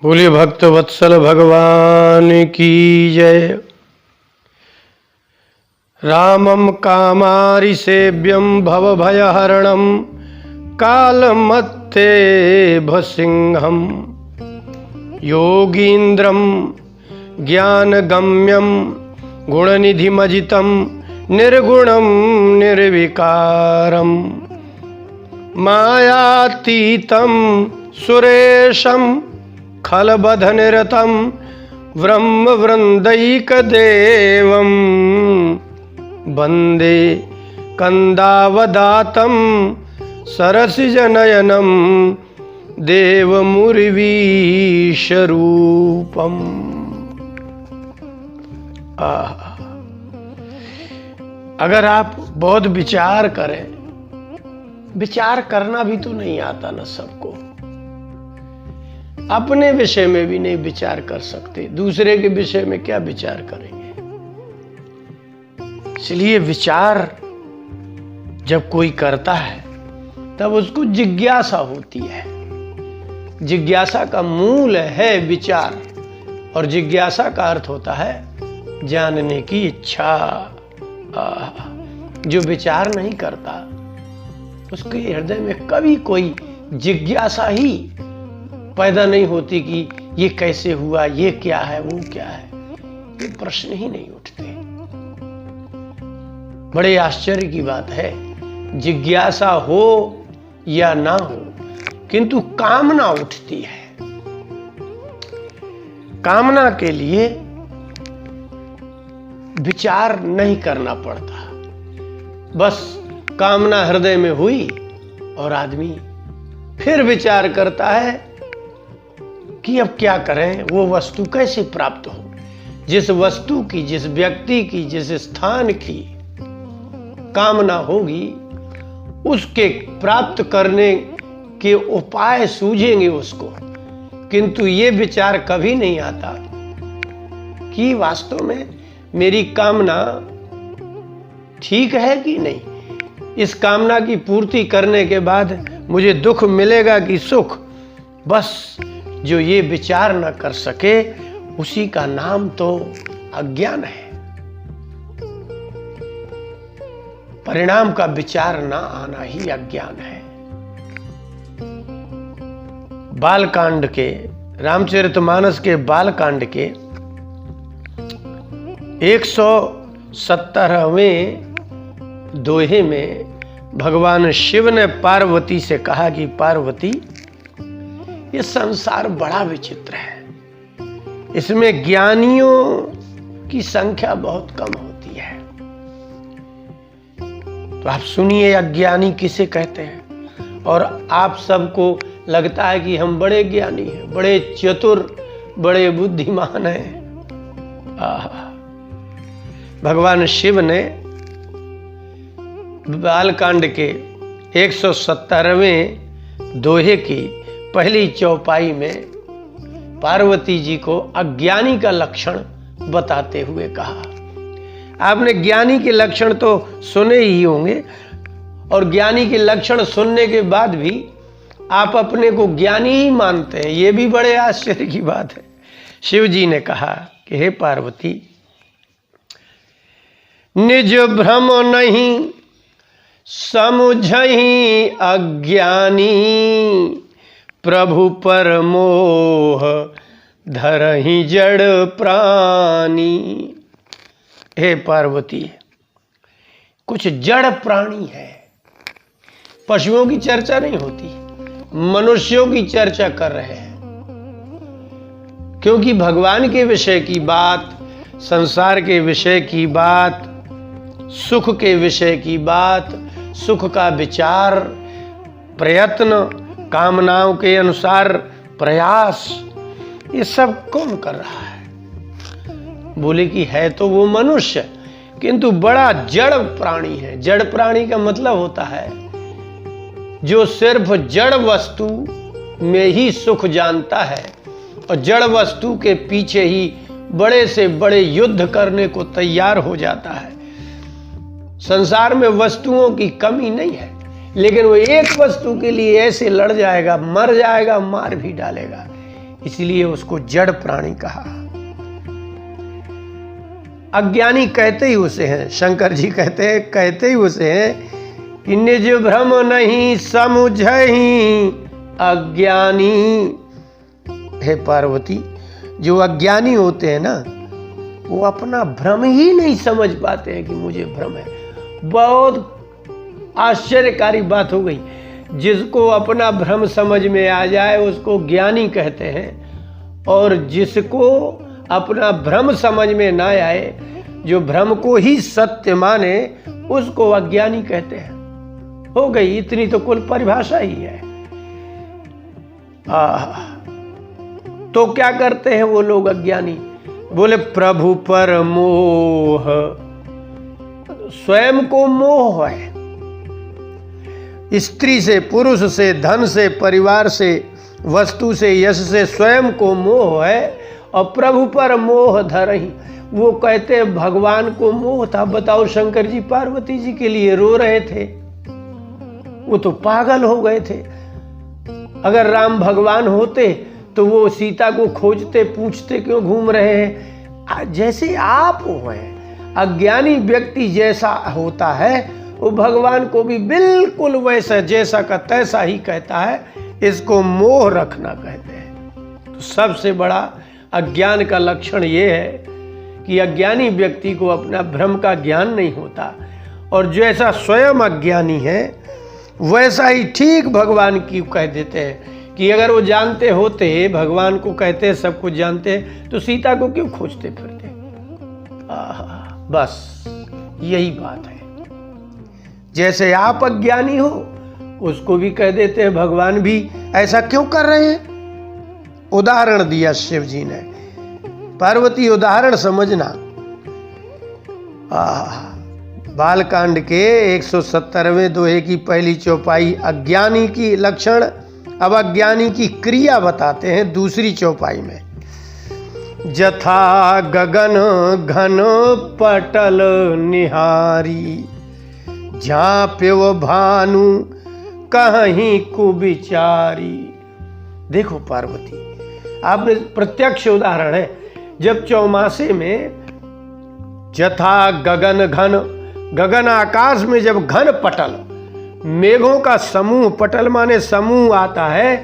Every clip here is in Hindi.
बोलिए भक्त वत्सल भगवान की जय। रामं कामारि सेव्यं भवभयहरणं कालमत्तेभसिंहं योगीन्द्रं ज्ञानगम्यं गुणनिधिमजितं निर्गुणं निर्विकारं मायातीतं सुरेशं खलबधनिरतं ब्रह्मवृन्दैकदेवं वन्दे कन्दावदातं सरसिजनयनं देवमुर्वीशरूपम्। अगर आप बहुत विचार करें, विचार करना भी तो नहीं आता ना सबको, अपने विषय में भी नहीं विचार कर सकते, दूसरे के विषय में क्या विचार करेंगे। इसलिए विचार जब कोई करता है तब उसको जिज्ञासा होती है। जिज्ञासा का मूल है विचार, और जिज्ञासा का अर्थ होता है जानने की इच्छा। जो विचार नहीं करता उसके हृदय में कभी कोई जिज्ञासा ही पैदा नहीं होती कि ये कैसे हुआ, ये क्या है, वो क्या है, ये प्रश्न ही नहीं उठते। बड़े आश्चर्य की बात है, जिज्ञासा हो या ना हो किंतु कामना उठती है। कामना के लिए विचार नहीं करना पड़ता, बस कामना हृदय में हुई और आदमी फिर विचार करता है कि अब क्या करें, वो वस्तु कैसे प्राप्त हो। जिस वस्तु की, जिस व्यक्ति की, जिस स्थान की कामना होगी उसके प्राप्त करने के उपाय सूझेंगे उसको, किंतु ये विचार कभी नहीं आता कि वास्तव में मेरी कामना ठीक है कि नहीं। इस कामना की पूर्ति करने के बाद मुझे दुख मिलेगा कि सुख। बस जो ये विचार न कर सके उसी का नाम तो अज्ञान है। परिणाम का विचार न आना ही अज्ञान है। बालकांड के, रामचरितमानस के बालकांड के 117वें दोहे में भगवान शिव ने पार्वती से कहा कि पार्वती, ये संसार बड़ा विचित्र है, इसमें ज्ञानियों की संख्या बहुत कम होती है। तो आप सुनिए अज्ञानी किसे कहते हैं। और आप सबको लगता है कि हम बड़े ज्ञानी हैं, बड़े चतुर, बड़े बुद्धिमान हैं। भगवान शिव ने बालकांड के 117वें दोहे की पहली चौपाई में पार्वती जी को अज्ञानी का लक्षण बताते हुए कहा। आपने ज्ञानी के लक्षण तो सुने ही होंगे, और ज्ञानी के लक्षण सुनने के बाद भी आप अपने को ज्ञानी ही मानते हैं, ये भी बड़े आश्चर्य की बात है। शिव जी ने कहा कि हे पार्वती, निज भ्रम नहीं समझहि अज्ञानी, प्रभु पर मोह धरहि जड़ प्राणी। हे पार्वती, कुछ जड़ प्राणी है, पशुओं की चर्चा नहीं होती, मनुष्यों की चर्चा कर रहे हैं। क्योंकि भगवान के विषय की बात, संसार के विषय की बात, सुख के विषय की बात, सुख का विचार, प्रयत्न, कामनाओं के अनुसार प्रयास, ये सब कौन कर रहा है? बोले कि है तो वो मनुष्य, किंतु बड़ा जड़ प्राणी है। जड़ प्राणी का मतलब होता है जो सिर्फ जड़ वस्तु में ही सुख जानता है और जड़ वस्तु के पीछे ही बड़े से बड़े युद्ध करने को तैयार हो जाता है। संसार में वस्तुओं की कमी नहीं है, लेकिन वो एक वस्तु के लिए ऐसे लड़ जाएगा, मर जाएगा, मार भी डालेगा। इसलिए उसको जड़ प्राणी कहा। अज्ञानी कहते ही उसे हैं, शंकर जी कहते ही उसे हैं कि निज भ्रम नहीं समुझहि अज्ञानी। हे पार्वती, जो अज्ञानी होते हैं ना, वो अपना भ्रम ही नहीं समझ पाते हैं कि मुझे भ्रम है। बहुत आश्चर्यकारी बात हो गई। जिसको अपना भ्रम समझ में आ जाए उसको ज्ञानी कहते हैं, और जिसको अपना भ्रम समझ में ना आए, जो भ्रम को ही सत्य माने, उसको अज्ञानी कहते हैं। हो गई, इतनी तो कुल परिभाषा ही है। तो क्या करते हैं वो लोग अज्ञानी? बोले प्रभु पर मोह, स्वयं को मोह है। स्त्री से, पुरुष से, धन से, परिवार से, वस्तु से, यश से स्वयं को मोह है, और प्रभु पर मोह धरहि। वो कहते हैं भगवान को मोह था। बताओ, शंकर जी पार्वती जी के लिए रो रहे थे, वो तो पागल हो गए थे। अगर राम भगवान होते तो वो सीता को खोजते, पूछते क्यों घूम रहे हैं। जैसे आप हैं, अज्ञानी व्यक्ति जैसा होता है वो भगवान को भी बिल्कुल वैसा जैसा का तैसा ही कहता है। इसको मोह रखना कहते हैं। तो सबसे बड़ा अज्ञान का लक्षण ये है कि अज्ञानी व्यक्ति को अपना भ्रम का ज्ञान नहीं होता, और जैसा स्वयं अज्ञानी है वैसा ही ठीक भगवान की कह देते हैं कि अगर वो जानते होते, भगवान को कहते हैं सब कुछ जानते, तो सीता को क्यों खोजते फिरते। बस यही बात है। जैसे आप अज्ञानी हो, उसको भी कह देते हैं भगवान भी ऐसा क्यों कर रहे हैं। उदाहरण दिया शिव जी ने। पार्वती, उदाहरण समझना। बालकांड के 170वें दोहे की पहली चौपाई अज्ञानी की लक्षण, अब अज्ञानी की क्रिया बताते हैं दूसरी चौपाई में। जथा गगन घन पटल निहारी, झांप्यो भानु कहीं कुविचारी। देखो पार्वती, आपने प्रत्यक्ष उदाहरण है। जब चौमासे में जथा गगन घन, गगन आकाश में जब घन पटल, मेघों का समूह, पटल माने समूह आता है,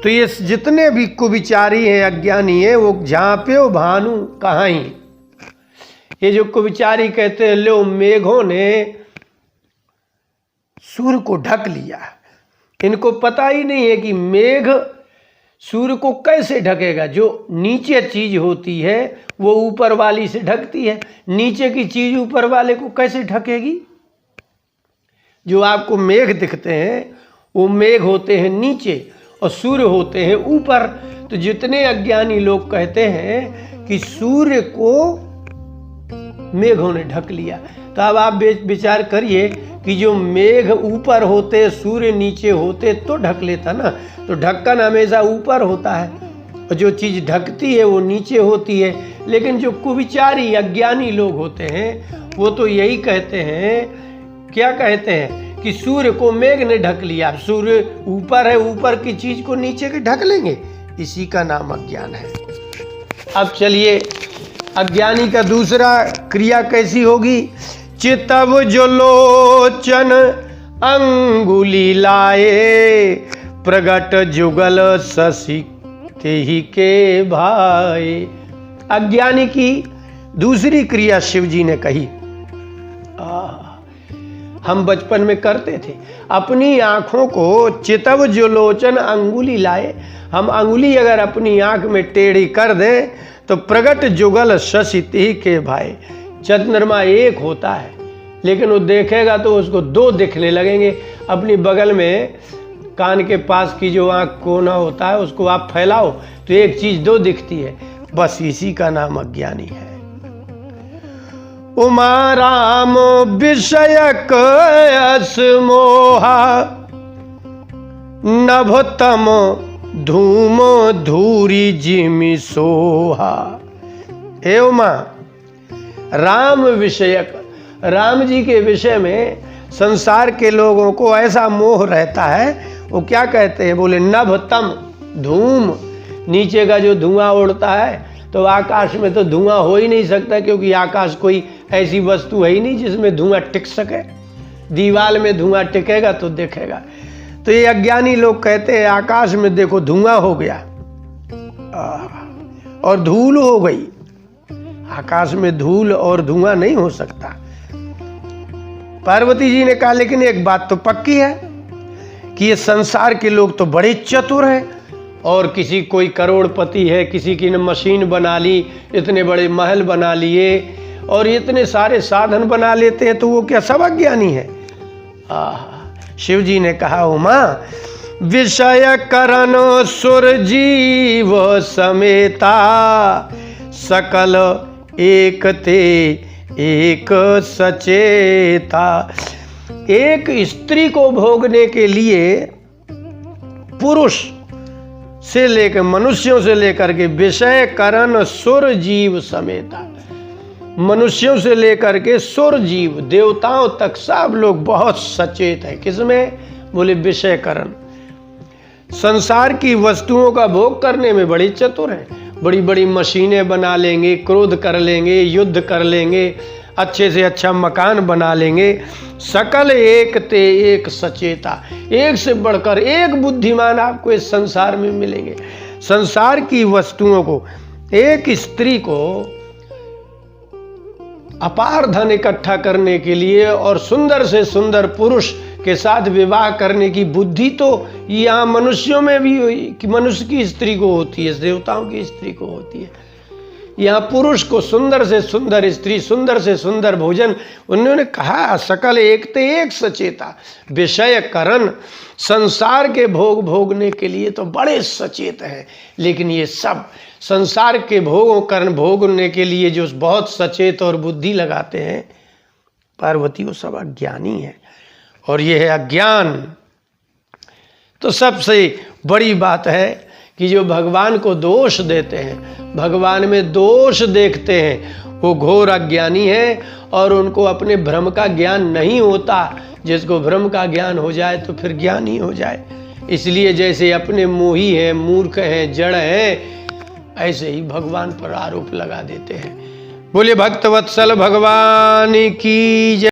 तो ये जितने भी कुविचारी हैं, अज्ञानी हैं, वो झांप्यो भानु कहीं। ये जो कुविचारी कहते हैं, लो मेघों ने सूर्य को ढक लिया। इनको पता ही नहीं है कि मेघ सूर्य को कैसे ढकेगा। जो नीचे चीज होती है वो ऊपर वाली से ढकती है, नीचे की चीज ऊपर वाले को कैसे ढकेगी। जो आपको मेघ दिखते हैं वो मेघ होते हैं नीचे और सूर्य होते हैं ऊपर। तो जितने अज्ञानी लोग कहते हैं कि सूर्य को मेघों ने ढक लिया, तो अब आप विचार करिए कि जो मेघ ऊपर होते, सूर्य नीचे होते तो ढक लेता ना। तो ढक्कन हमेशा ऊपर होता है, और जो चीज़ ढकती है वो नीचे होती है। लेकिन जो कुविचारी अज्ञानी लोग होते हैं वो तो यही कहते हैं, क्या कहते हैं कि सूर्य को मेघ ने ढक लिया। सूर्य ऊपर है, ऊपर की चीज को नीचे के ढक लेंगे। इसी का नाम अज्ञान है। अब चलिए, अज्ञानी का दूसरा क्रिया कैसी होगी। चितव जो लोचन अंगुली लाए, प्रगट जुगल शशि तेहि के भाई। अज्ञानी की दूसरी क्रिया शिव जी ने कही। हम बचपन में करते थे, अपनी आंखों को चितव जो लोचन अंगुली लाए। हम अंगुली अगर अपनी आंख में टेढ़ी कर दें तो प्रगट जुगल शशि तेहि के भाई। चंद्रमा एक होता है, लेकिन वो देखेगा तो उसको दो दिखने लगेंगे। अपनी बगल में कान के पास की जो आंख कोना होता है उसको आप फैलाओ तो एक चीज दो दिखती है। बस इसी का नाम अज्ञानी है। उमा राम विषयक यस मोहा, नभतम धूम धूरी जिमि सोहा। हे उमा, राम विषयक, राम जी के विषय में संसार के लोगों को ऐसा मोह रहता है। वो क्या कहते हैं, बोले नभतम धूम, नीचे का जो धुआं उड़ता है तो आकाश में तो धुआं हो ही नहीं सकता, क्योंकि आकाश कोई ऐसी वस्तु है ही नहीं जिसमें धुआं टिक सके। दीवार में धुआं टिकेगा तो देखेगा। तो ये अज्ञानी लोग कहते हैं आकाश में देखो धुआं हो गया और धूल हो गई। आकाश में धूल और धुआं नहीं हो सकता। पार्वती जी ने कहा लेकिन एक बात तो पक्की है कि ये संसार के लोग तो बड़े चतुर हैं, और किसी कोई करोड़पति है, किसी की ने मशीन बना ली, इतने बड़े महल बना लिए और इतने सारे साधन बना लेते हैं, तो वो क्या सब अज्ञानी है? शिव जी ने कहा उमा, विषय करण सुर जीव समेता, सकल एक ते एक सचेता। एक स्त्री को भोगने के लिए पुरुष से लेकर मनुष्यों से लेकर के विषय करण सुर जीव समेता, मनुष्यों से लेकर के सुर जीव देवताओं तक सब लोग बहुत सचेत है। किसमें? बोले विषय करण। संसार की वस्तुओं का भोग करने में बड़े चतुर हैं। बड़ी बड़ी मशीनें बना लेंगे, क्रोध कर लेंगे, युद्ध कर लेंगे, अच्छे से अच्छा मकान बना लेंगे। सकल एक ते एक सचेता, एक से बढ़कर एक बुद्धिमान आपको इस संसार में मिलेंगे। संसार की वस्तुओं को, एक स्त्री को अपार धन इकट्ठा करने के लिए और सुंदर से सुंदर पुरुष के साथ विवाह करने की बुद्धि तो यहाँ मनुष्यों में भी कि मनुष्य की स्त्री को होती है, देवताओं की स्त्री को होती है। यहाँ पुरुष को सुंदर से सुंदर स्त्री, सुंदर से सुंदर भोजन। उन्होंने कहा सकल एक ते एक सचेता, विषय करण, संसार के भोग भोगने के लिए तो बड़े सचेत हैं। लेकिन ये सब संसार के भोगों करण भोगने के लिए जो बहुत सचेत और बुद्धि लगाते हैं पार्वती, वो सब अज्ञानी है। और ये है अज्ञान। तो सबसे बड़ी बात है कि जो भगवान को दोष देते हैं, भगवान में दोष देखते हैं, वो घोर अज्ञानी है और उनको अपने भ्रम का ज्ञान नहीं होता। जिसको भ्रम का ज्ञान हो जाए तो फिर ज्ञान ही हो जाए। इसलिए जैसे अपने मोही हैं, मूर्ख हैं, जड़ हैं, ऐसे ही भगवान पर आरोप लगा देते हैं। बोले भक्तवत्सल भगवान की जय।